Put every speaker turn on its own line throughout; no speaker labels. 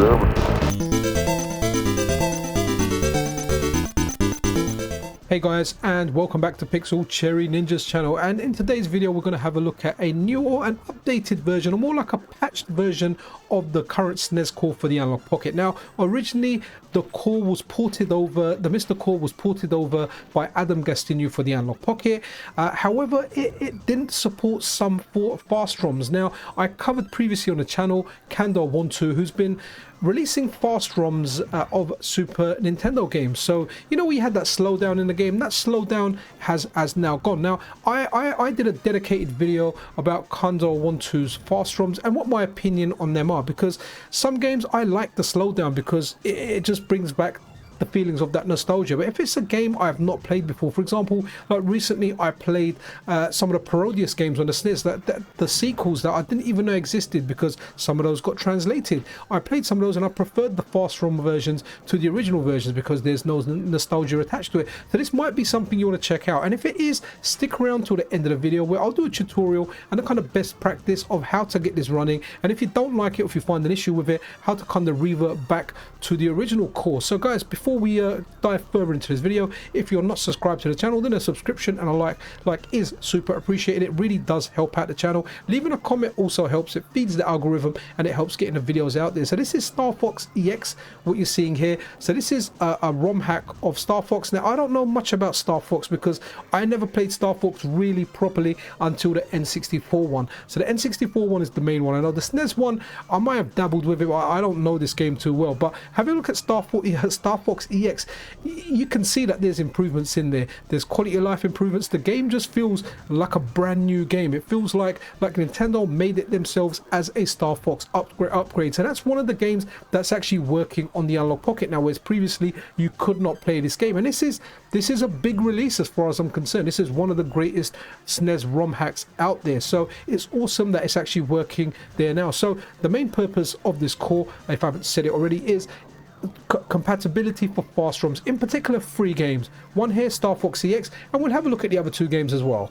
Hey guys, and welcome back to Pixel Cherry Ninja's channel. And in today's video we're going to have a look at a new or an updated version, or more like a patched version of the current SNES core for the Analogue Pocket. Now originally the core was ported over, the Mr. Core was ported over by Adam Gastineau for the Analogue Pocket. However, it didn't support some FastROMs. Now I covered previously on the channel kandowontu, who's been releasing FastROMs of Super Nintendo games. So you know, we had that slowdown in the game. That slowdown has now gone. Now I did a dedicated video about kandowontu's FastROMs and what my opinion on them are, because some games I like the slowdown because it just brings back the feelings of that nostalgia. But if it's a game I have not played before, for example, like recently I played some of the parodious games on the SNES, that the sequels that I didn't even know existed because some of those got translated. I played some of those and I preferred the Fast Rom versions to the original versions because there's no nostalgia attached to it. So this might be something you want to check out, and if it is, stick around till the end of the video where I'll do a tutorial and a kind of best practice of how to get this running, and if you don't like it, if you find an issue with it, how to kind of revert back to the original core. So guys, before we dive further into this video, if you're not subscribed to the channel, then a subscription and a like is super appreciated. It really does help out the channel. Leaving a comment also helps. It feeds the algorithm and it helps getting the videos out there. So this is Star Fox EX, what you're seeing here. So this is a ROM hack of Star Fox. Now I don't know much about Star Fox because I never played Star Fox really properly until the N64 one. So the N64 one is the main one. I know the SNES one I might have dabbled with it, but I don't know this game too well. But have a look at Star Fox EX. You can see that there's improvements in there. There's quality of life improvements. The game just feels like a brand new game. It feels like Nintendo made it themselves as a Star Fox upgrade. So that's one of the games that's actually working on the Analogue Pocket now, whereas previously you could not play this game. And this is a big release as far as I'm concerned. This is one of the greatest SNES ROM hacks out there. So it's awesome that it's actually working there now. So the main purpose of this core, if I haven't said it already, is compatibility for FastROMs, in particular 3 games. One here, Star Fox EX, and we'll have a look at the other 2 games as well.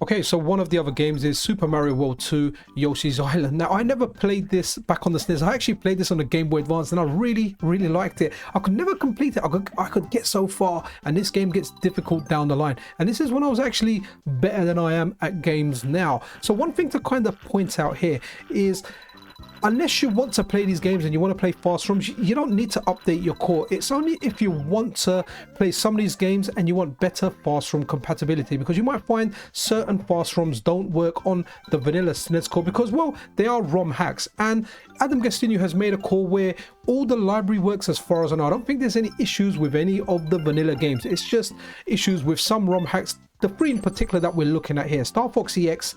Okay, so one of the other games is Super Mario World 2 Yoshi's Island. Now I never played this back on the SNES. I actually played this on the Game Boy Advance and I really liked it. I could never complete it. I could get so far, and this game gets difficult down the line, and this is when I was actually better than I am at games now. So one thing to kind of point out here is, unless you want to play these games and you want to play FastROMs, you don't need to update your core. It's only if you want to play some of these games and you want better FastROM compatibility, because you might find certain FastROMs don't work on the vanilla SNES core because, well, they are ROM hacks. And Adam Gastineau has made a core where all the library works as far as I know. I don't think there's any issues with any of the vanilla games. It's just issues with some ROM hacks. The 3 in particular that we're looking at here: Star Fox EX,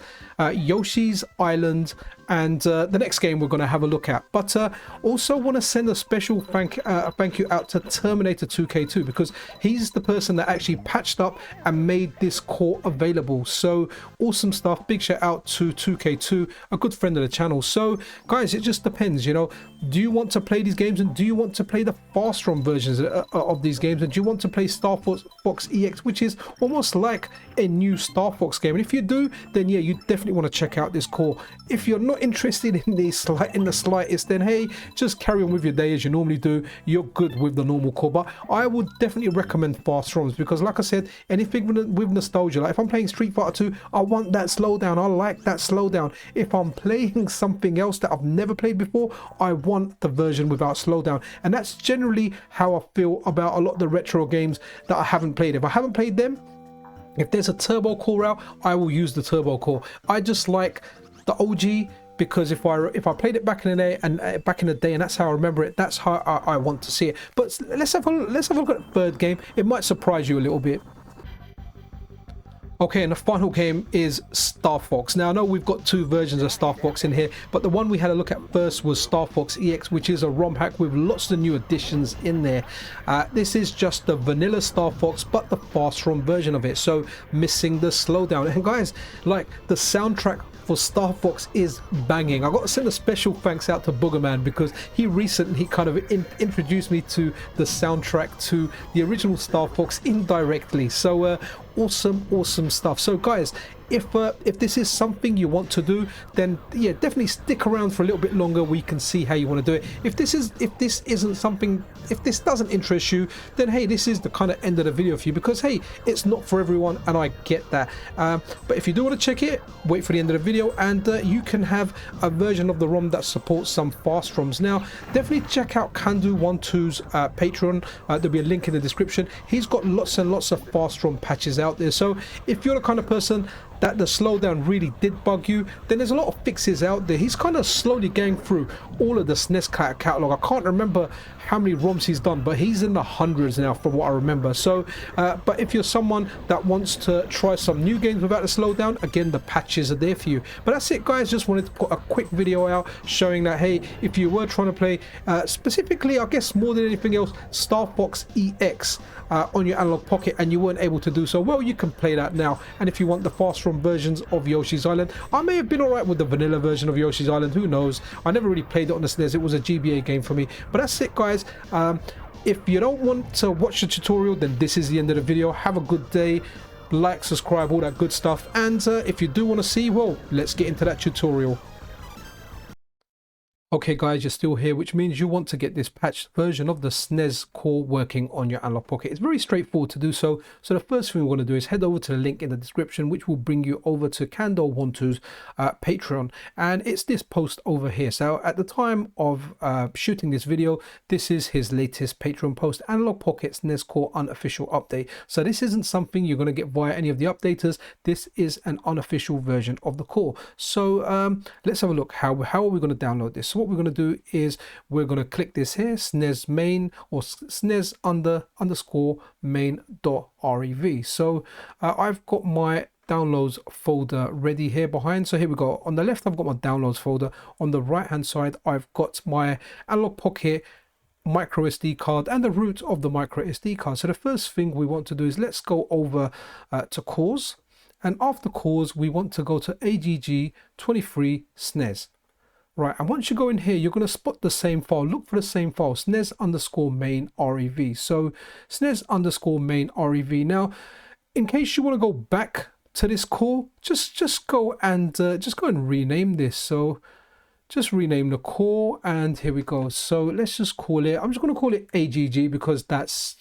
Yoshi's Island, and the next game we're going to have a look at. But also want to send a special thank you out to Terminator2K2, because he's the person that actually patched up and made this core available. So awesome stuff. Big shout out to 2K2, a good friend of the channel. So guys, it just depends, you know, do you want to play these games, and do you want to play the FastROM versions of these games, and do you want to play Star Fox EX, which is almost like a new Star Fox game? And if you do, then yeah, you definitely want to check out this core. If you're not interested in the slightest, then hey, just carry on with your day as you normally do. You're good with the normal core. But I would definitely recommend FastROMs because, like I said, anything with nostalgia, like if I'm playing Street Fighter 2, I want that slowdown. I like that slowdown. If I'm playing something else that I've never played before, I want the version without slowdown. And that's generally how I feel about a lot of the retro games that I haven't played. If I haven't played them, if there's a turbo core out, I will use the turbo core. I just like the OG because if I played it back in the day and that's how I remember it, that's how I want to see it. But let's have a look at the third game. It might surprise you a little bit. Okay, and the final game is Star Fox. Now I know we've got 2 versions of Star Fox in here, but the one we had a look at first was Star Fox EX, which is a ROM hack with lots of new additions in there. This is just the vanilla Star Fox, but the FastROM version of it, so missing the slowdown. And guys, like, the soundtrack for Star Fox is banging. I got to send a special thanks out to Boogerman because he recently kind of introduced me to the soundtrack to the original Star Fox indirectly. So awesome stuff. So guys, if this is something you want to do, then yeah, definitely stick around for a little bit longer. We can see how you want to do it. If this isn't something, if this doesn't interest you, then hey, this is the kind of end of the video for you, because hey, it's not for everyone, and I get that. But if you do want to check it, wait for the end of the video, and you can have a version of the ROM that supports some fast ROMs. Now definitely check out kandowontu's Patreon. There'll be a link in the description. He's got lots and lots of fast ROM patches out there, so if you're the kind of person that the slowdown really did bug you, then there's a lot of fixes out there. He's kind of slowly going through all of the SNES catalog. I can't remember how many ROMs he's done, but he's in the hundreds now from what I remember. So but if you're someone that wants to try some new games without the slowdown, again, the patches are there for you. But that's it, guys. Just wanted to put a quick video out showing that hey, if you were trying to play specifically, I guess more than anything else, Star Fox EX on your Analogue Pocket, and you weren't able to do so, well, you can play that now. And if you want the fast ROM versions of Yoshi's Island, I may have been alright with the vanilla version of Yoshi's Island, who knows. I never really played it on the SNES. It was a GBA game for me. But that's it, guys. If you don't want to watch the tutorial, then this is the end of the video. Have a good day. Like, subscribe, all that good stuff. And if you do want to see, well, let's get into that tutorial. Okay guys, you're still here, which means you want to get this patched version of the SNES core working on your Analogue Pocket. It's very straightforward to do so. So the first thing we want to do is head over to the link in the description, which will bring you over to kandowontu's Patreon. And it's this post over here. So at the time of shooting this video, this is his latest Patreon post, Analogue Pocket SNES core unofficial update. So this isn't something you're going to get via any of the updaters. This is an unofficial version of the core. So let's have a look. How are we going to download this? So what we're going to do is we're going to click this here, SNES main, or SNES underscore main.rev. So I've got my downloads folder ready here behind. So here we go. On the left, I've got my downloads folder. On the right hand side, I've got my Analogue Pocket micro SD card and the root of the micro SD card. So the first thing we want to do is let's go over to cores, and after cores we want to go to AGG23 SNES. Right, and once you go in here, you're going to spot the same file. Look for the same file, SNES underscore main rev. So SNES underscore main rev. Now, in case you want to go back to this core, just go and rename this. So just rename the core, and here we go. So let's just call it, I'm just going to call it AGG because that's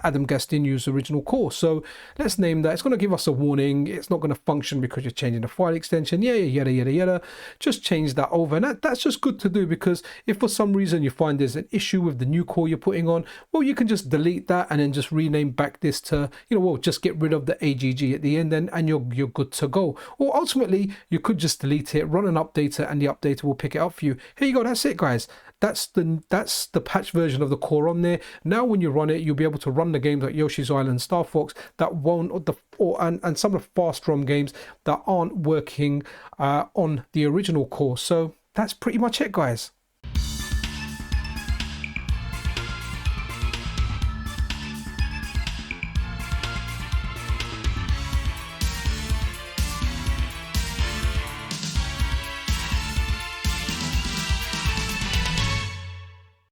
Adam Gastineau's original core. So let's name that. It's going to give us a warning. It's not going to function because you're changing the file extension. Yada. Just change that over. And that's just good to do, because if for some reason you find there's an issue with the new core you're putting on, well, you can just delete that and then just rename back this to, well, just get rid of the AGG at the end, and you're good to go. Or ultimately, you could just delete it, run an updater, and the updater will pick it up for you. Here you go. That's it, guys. That's the patch version of the core on there. Now when you run it, you'll be able to run the games like Yoshi's Island, Star Fox, that won't, and some of the fast ROM games that aren't working on the original core. So that's pretty much it, guys.